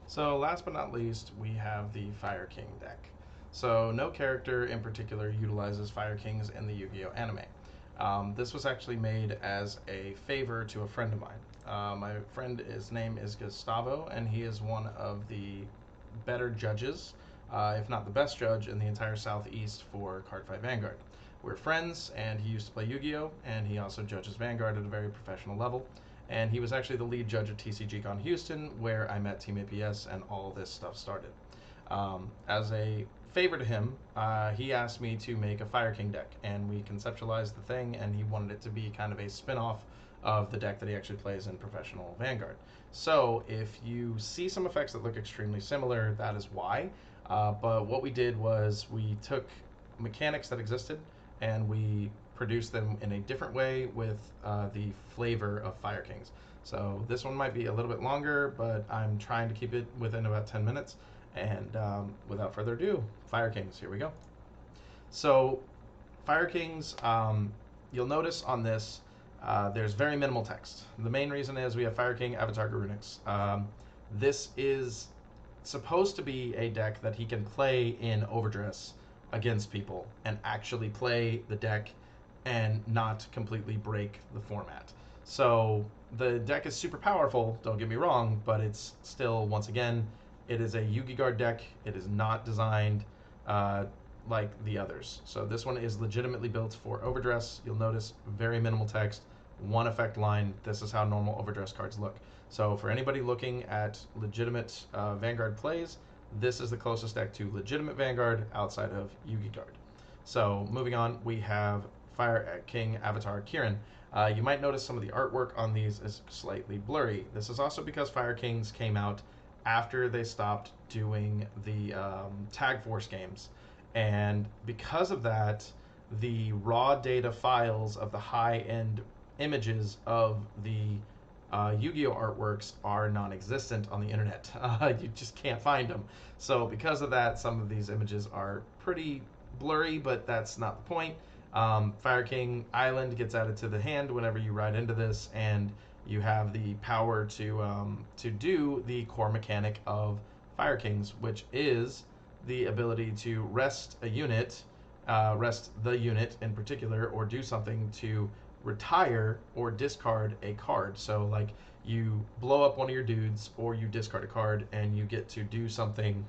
So last but not least, we have the Fire King deck. So no character in particular utilizes Fire Kings in the Yu-Gi-Oh anime. This was actually made as a favor to a friend of mine. My friend, his name is Gustavo, and he is one of the better judges, if not the best judge, in the entire Southeast for Cardfight Vanguard. We're friends, and he used to play Yu-Gi-Oh, and he also judges Vanguard at a very professional level. And he was actually the lead judge at TCGCon Houston, where I met Team APS and all this stuff started. As a favor to him, he asked me to make a Fire King deck, and we conceptualized the thing, and he wanted it to be kind of a spin-off of the deck that he actually plays in professional Vanguard. So if you see some effects that look extremely similar, that is why. But what we did was we took mechanics that existed and we produced them in a different way with the flavor of Fire Kings. So this one might be a little bit longer, but I'm trying to keep it within about 10 minutes. And without further ado, Fire Kings, here we go. So Fire Kings, you'll notice on this, there's very minimal text. The main reason is we have Fire King, Avatar Garunix. This is supposed to be a deck that he can play in Overdress against people and actually play the deck and not completely break the format. So the deck is super powerful, don't get me wrong, but it's still, once again, it is a Yu-Gi-Oh deck. It is not designed like the others. So this one is legitimately built for Overdress. You'll notice very minimal text, one effect line. This is how normal Overdress cards look. So for anybody looking at legitimate Vanguard plays, this is the closest deck to legitimate Vanguard outside of Yu-Gi-Oh! So moving on, we have Fire King Avatar Kirin. You might notice some of the artwork on these is slightly blurry. This is also because Fire Kings came out after they stopped doing the Tag Force games. And because of that, the raw data files of the high-end images of the Yu-Gi-Oh artworks are non-existent on the internet. You just can't find them. So because of that, some of these images are pretty blurry, but that's not the point. Fire King Island gets added to the hand whenever you ride into this, and you have the power to do the core mechanic of Fire Kings, which is the ability to rest a unit, rest the unit in particular, or do something to retire or discard a card. So like you blow up one of your dudes or you discard a card and you get to do something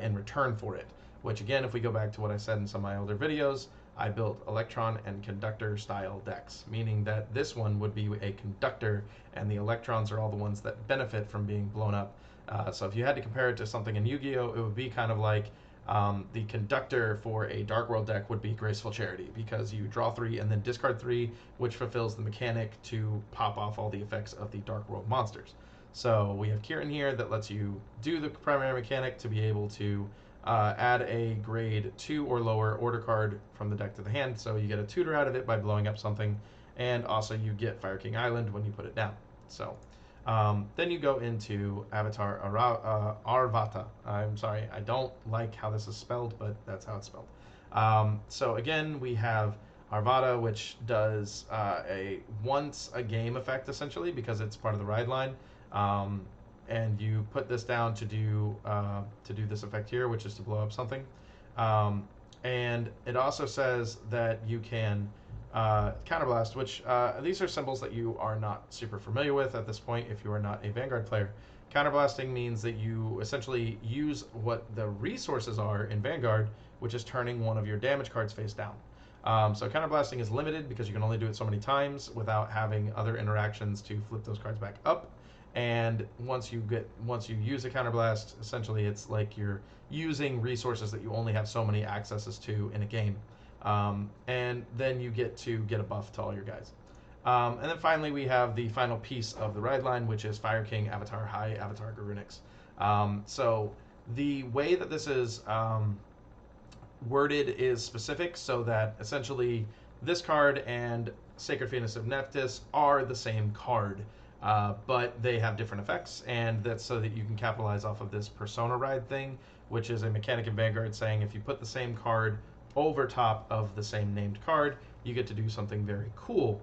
in return for it. Which again, if we go back to what I said in some of my older videos, I built electron and conductor style decks, meaning that this one would be a conductor and the electrons are all the ones that benefit from being blown up. So if you had to compare it to something in Yu-Gi-Oh, it would be kind of like the conductor for a Dark World deck would be Graceful Charity, because you draw 3 and then discard 3, which fulfills the mechanic to pop off all the effects of the Dark World monsters. So we have Kirin here that lets you do the primary mechanic to be able to add a grade 2 or lower order card from the deck to the hand, so you get a tutor out of it by blowing up something, and also you get Fire King Island when you put it down. So then you go into Avatar Arvata. I'm sorry, I don't like how this is spelled, but that's how it's spelled. So again, we have Arvata, which does a once a game effect essentially because it's part of the ride line. And you put this down to do this effect here, which is to blow up something. And it also says that you can counterblast, which these are symbols that you are not super familiar with at this point if you are not a Vanguard player. Counterblasting means that you essentially use what the resources are in Vanguard, which is turning one of your damage cards face down. So counterblasting is limited because you can only do it so many times without having other interactions to flip those cards back up. And once you use a counterblast, essentially it's like you're using resources that you only have so many accesses to in a game. And then you get to get a buff to all your guys. And then finally we have the final piece of the ride line, which is Fire King Avatar High Avatar Garunix. So the way that this is worded is specific, so that essentially this card and Sacred Phoenix of Nephthys are the same card. But they have different effects, and that's so that you can capitalize off of this persona ride thing, which is a mechanic in Vanguard saying if you put the same card over top of the same named card, you get to do something very cool.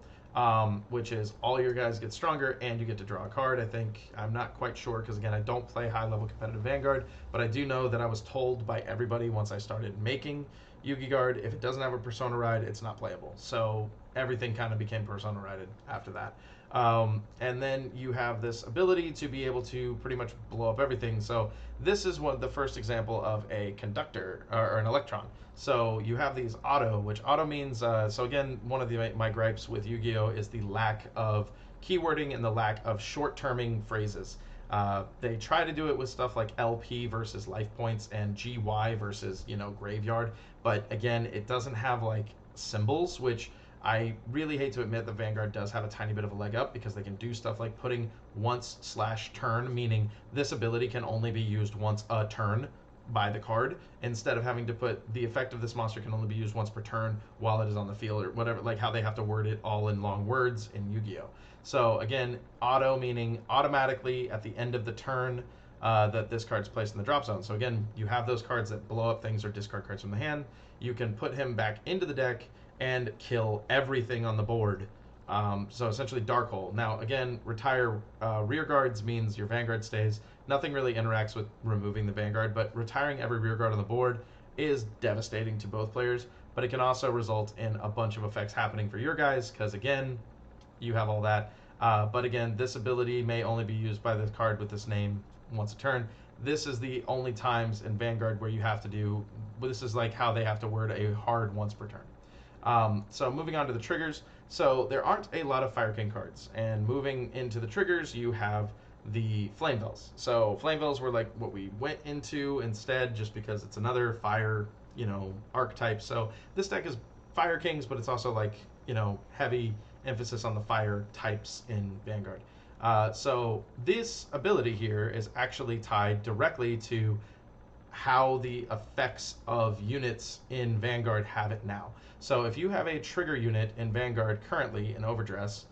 which is all your guys get stronger and you get to draw a card. I think, I'm not quite sure because again I don't play high level competitive Vanguard, but I do know that I was told by everybody once I started making Yu-Gi Guard, if it doesn't have a Persona ride, it's not playable. So everything kind of became Persona rided after that. And then you have this ability to be able to pretty much blow up everything. So this is the first example of a conductor or an electron. So you have these auto, which auto means, so again, one of my gripes with Yu-Gi-Oh is the lack of keywording and the lack of short-terming phrases. They try to do it with stuff like LP versus life points and GY versus, graveyard. But again, it doesn't have like symbols, which I really hate to admit that Vanguard does have a tiny bit of a leg up because they can do stuff like putting once/turn, meaning this ability can only be used once a turn by the card, instead of having to put the effect of this monster can only be used once per turn while it is on the field, or whatever, like how they have to word it all in long words in Yu-Gi-Oh. So again, auto meaning automatically at the end of the turn that this card's placed in the drop zone. So again, you have those cards that blow up things or discard cards from the hand. You can put him back into the deck and kill everything on the board. So essentially dark hole. Now again, retire rear guards means your Vanguard stays. Nothing really interacts with removing the Vanguard, but retiring every rear guard on the board is devastating to both players, but it can also result in a bunch of effects happening for your guys, because again, you have all that. But again, this ability may only be used by the card with this name once a turn. This is the only times in Vanguard where you have to do, this is like how they have to word a hard once per turn. So moving on to the triggers. So there aren't a lot of Fire King cards, and moving into the triggers, you have the Flame Veils. So Flame Veils were like what we went into instead, just because it's another fire, archetype. So this deck is Fire Kings, but it's also like, heavy emphasis on the fire types in Vanguard. So this ability here is actually tied directly to how the effects of units in Vanguard have it now. So if you have a trigger unit in Vanguard currently in Overdress,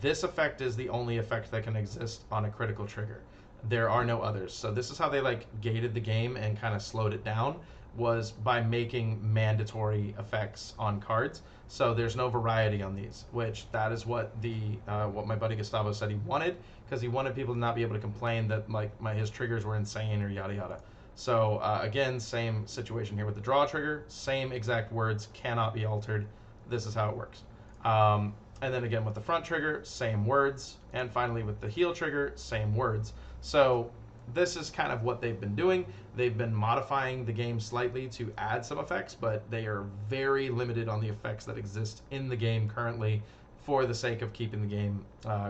this effect is the only effect that can exist on a critical trigger. There are no others. So this is how they like gated the game and kind of slowed it down, was by making mandatory effects on cards. So there's no variety on these, which that is what what my buddy Gustavo said he wanted, because he wanted people to not be able to complain that like his triggers were insane or yada yada. So again, same situation here with the draw trigger, same exact words, cannot be altered. This is how it works. And then again with the front trigger, same words. And finally with the heel trigger, same words. So this is kind of what they've been doing. They've been modifying the game slightly to add some effects, but they are very limited on the effects that exist in the game currently for the sake of keeping the game,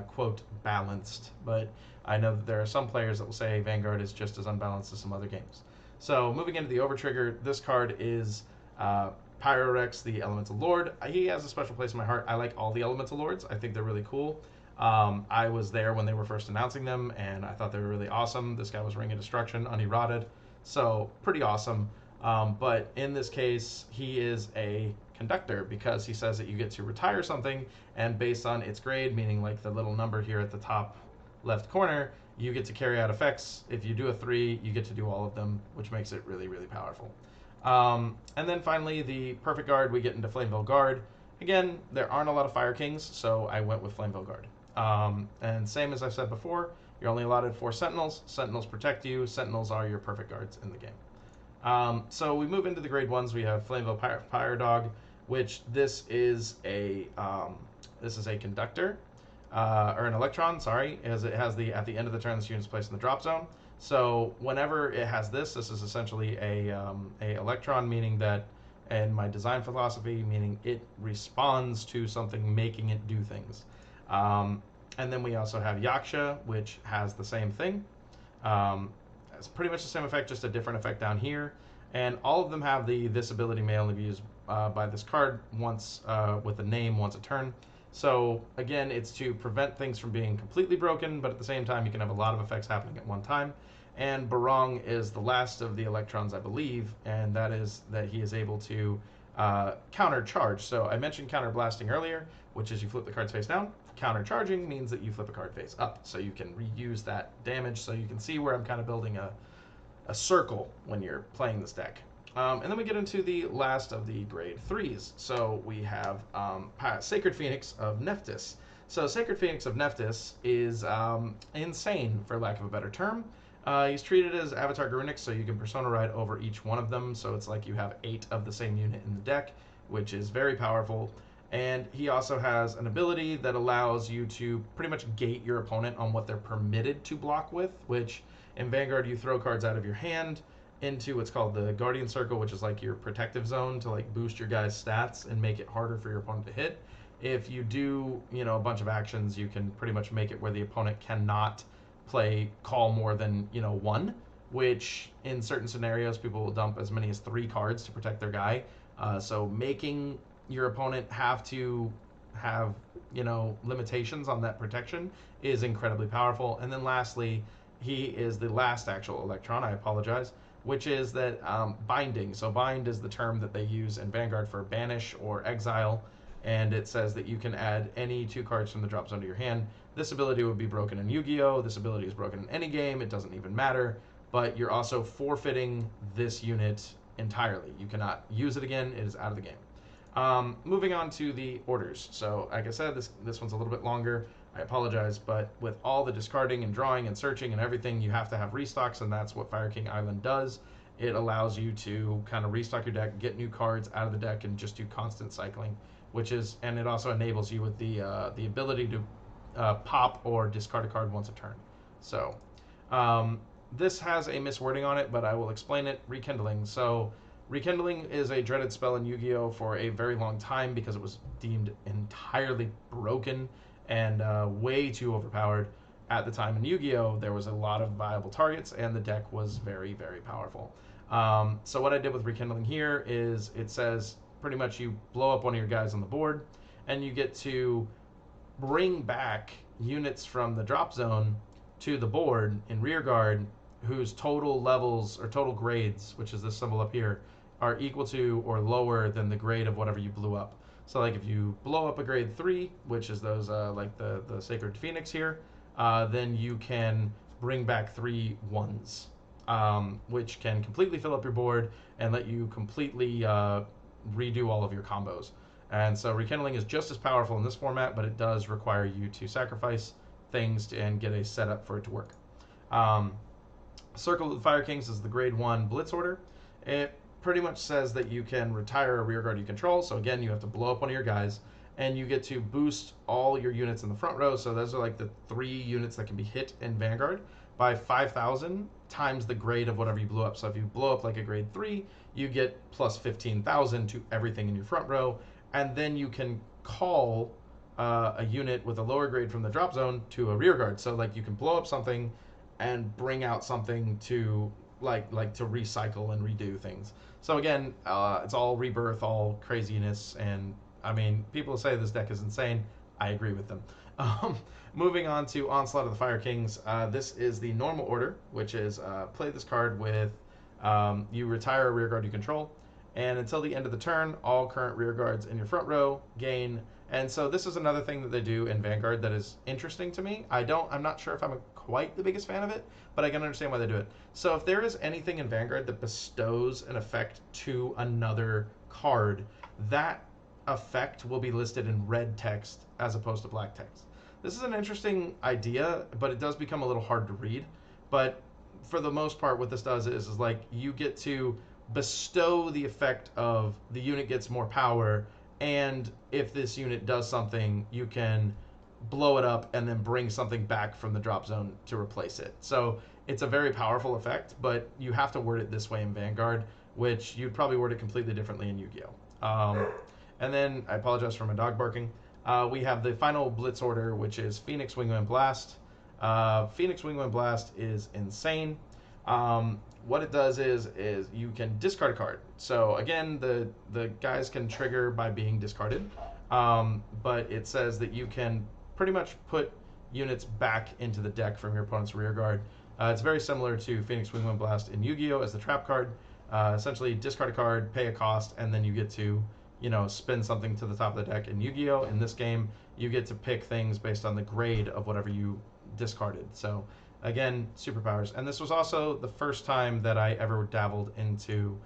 quote, balanced. But I know that there are some players that will say Vanguard is just as unbalanced as some other games. So moving into the over trigger, this card is Pyrorex, the Elemental Lord. He has a special place in my heart. I like all the Elemental Lords. I think they're really cool. I was there when they were first announcing them, and I thought they were really awesome. This guy was Ring of Destruction, uneroded, so pretty awesome. But in this case, he is a conductor because he says that you get to retire something, and based on its grade, meaning like the little number here at the top left corner, you get to carry out effects. If you do a 3, you get to do all of them, which makes it really, really powerful. And then finally, the Perfect Guard, we get into Flameville Guard. Again, there aren't a lot of Fire Kings, so I went with Flameville Guard. And same as I said before, you're only allotted 4 Sentinels. Sentinels protect you. Sentinels are your perfect guards in the game. So we move into the grade 1s. We have Flameville Pyre Dog, which this is a conductor, or an electron, sorry, as it has at the end of the turn, this unit is placed in the drop zone. So whenever it has this is essentially a electron, meaning that, in my design philosophy, meaning it responds to something, making it do things. And then we also have Yaksha, which has the same thing. It's pretty much the same effect, just a different effect down here. And all of them have this ability may only be used by this card once with a name once a turn. So again, it's to prevent things from being completely broken, but at the same time, you can have a lot of effects happening at one time. And Barong is the last of the electrons, I believe, and that is that he is able to counter charge. So I mentioned counter blasting earlier, which is you flip the cards face down. Counter charging means that you flip a card face up, so you can reuse that damage. So you can see where I'm kind of building a circle when you're playing this deck. And then we get into the last of the grade 3s. So we have Sacred Phoenix of Nephthys. So Sacred Phoenix of Nephthys is insane, for lack of a better term. He's treated as Avatar Garunix, so you can Persona Ride over each one of them. So it's like you have 8 of the same unit in the deck, which is very powerful. And he also has an ability that allows you to pretty much gate your opponent on what they're permitted to block with, which in Vanguard you throw cards out of your hand into what's called the Guardian Circle, which is like your protective zone to like boost your guys' stats and make it harder for your opponent to hit. If you do, a bunch of actions, you can pretty much make it where the opponent cannot call more than, one, which in certain scenarios people will dump as many as 3 cards to protect their guy. So making your opponent have to have, limitations on that protection is incredibly powerful. And then lastly, he is the last actual Electron, I apologize, which is that binding. So bind is the term that they use in Vanguard for banish or exile, and it says that you can add any 2 cards from the drop zone to your hand. This ability would be broken in Yu-Gi-Oh! This ability is broken in any game, it doesn't even matter, but you're also forfeiting this unit entirely. You cannot use it again, it is out of the game. Moving on to the orders. So, like I said, this one's a little bit longer. I apologize, but with all the discarding and drawing and searching and everything, you have to have restocks, and that's what Fire King Island does. It allows you to kind of restock your deck, get new cards out of the deck, and just do constant cycling, and it also enables you with the ability to pop or discard a card once a turn. So, this has a miswording on it, but I will explain it. Rekindling. So, Rekindling is a dreaded spell in Yu-Gi-Oh! For a very long time because it was deemed entirely broken and way too overpowered. At the time in Yu-Gi-Oh! There was a lot of viable targets, and the deck was very, very powerful. So what I did with Rekindling here is it says pretty much you blow up one of your guys on the board, and you get to bring back units from the drop zone to the board in rear guard whose total levels or total grades, which is this symbol up here, are equal to or lower than the grade of whatever you blew up. So like if you blow up a grade 3, which is those like the Sacred Phoenix here, then you can bring back 3 ones, which can completely fill up your board and let you completely redo all of your combos. And so Rekindling is just as powerful in this format, but it does require you to sacrifice things and get a setup for it to work. Circle of the Fire Kings is the grade 1 Blitz order. It pretty much says that you can retire a rearguard you control. So again, you have to blow up one of your guys, and you get to boost all your units in the front row. So those are like the 3 units that can be hit in Vanguard by 5,000 times the grade of whatever you blew up. So if you blow up like a grade 3, you get plus 15,000 to everything in your front row, and then you can call a unit with a lower grade from the drop zone to a rearguard. So like you can blow up something and bring out something to like to recycle and redo things. So again, it's all rebirth, all craziness, and I mean, people say this deck is insane. I agree with them. Moving on to Onslaught of the Fire Kings. This is the normal order, which is play this card with you retire a rearguard you control, and until the end of the turn, all current rearguards in your front row gain. And so this is another thing that they do in Vanguard that is interesting to me. I'm not sure if I'm quite the biggest fan of it, but I can understand why they do it. So if there is anything in Vanguard that bestows an effect to another card, that effect will be listed in red text as opposed to black text. This is an interesting idea, but it does become a little hard to read. But for the most part, what this does is like you get to bestow the effect of the unit gets more power, and if this unit does something, you can blow it up and then bring something back from the drop zone to replace it. So it's a very powerful effect, but you have to word it this way in Vanguard, which you'd probably word it completely differently in Yu-Gi-Oh! And then, I apologize for my dog barking, we have the final Blitz order, which is Phoenix Wingwind Blast. Phoenix Wingwind Blast is insane. What it does is you can discard a card. So again, the guys can trigger by being discarded, but it says that you can pretty much put units back into the deck from your opponent's rear guard. It's very similar to Phoenix Wingwind Blast in Yu-Gi-Oh! As the trap card. Essentially, discard a card, pay a cost, and then you get to spin something to the top of the deck. In Yu-Gi-Oh! In this game, you get to pick things based on the grade of whatever you discarded. So again, superpowers. And this was also the first time that I ever dabbled into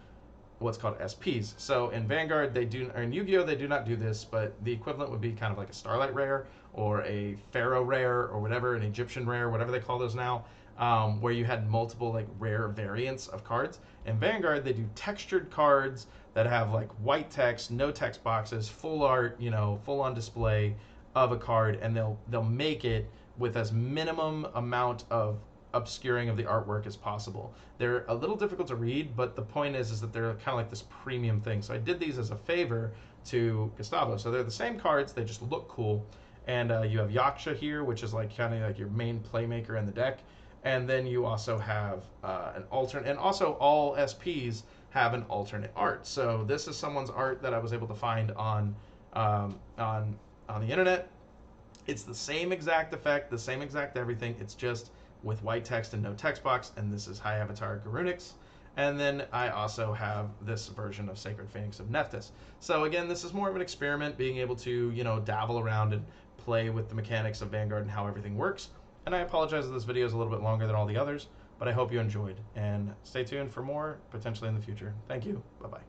what's called SPs. So in Vanguard they do, or in Yu-Gi-Oh they do not do this, but the equivalent would be kind of like a Starlight Rare or a Pharaoh Rare or whatever, an Egyptian Rare, whatever they call those now, where you had multiple like rare variants of cards. In Vanguard they do textured cards that have like white text, no text boxes, full art, full on display of a card, and they'll make it with as minimum amount of obscuring of the artwork as possible. They're a little difficult to read, but the point is that they're kind of like this premium thing. So I did these as a favor to Gustavo. So they're the same cards, they just look cool. And you have Yaksha here, which is like kind of like your main playmaker in the deck. And then you also have an alternate, and also all SPs have an alternate art. So this is someone's art that I was able to find on the internet. It's the same exact effect, the same exact everything. It's just with white text and no text box, and this is High Avatar Garunix. And then I also have this version of Sacred Phoenix of Nephthys. So again, this is more of an experiment, being able to, dabble around and play with the mechanics of Vanguard and how everything works. And I apologize that this video is a little bit longer than all the others, but I hope you enjoyed. And stay tuned for more, potentially in the future. Thank you. Bye-bye.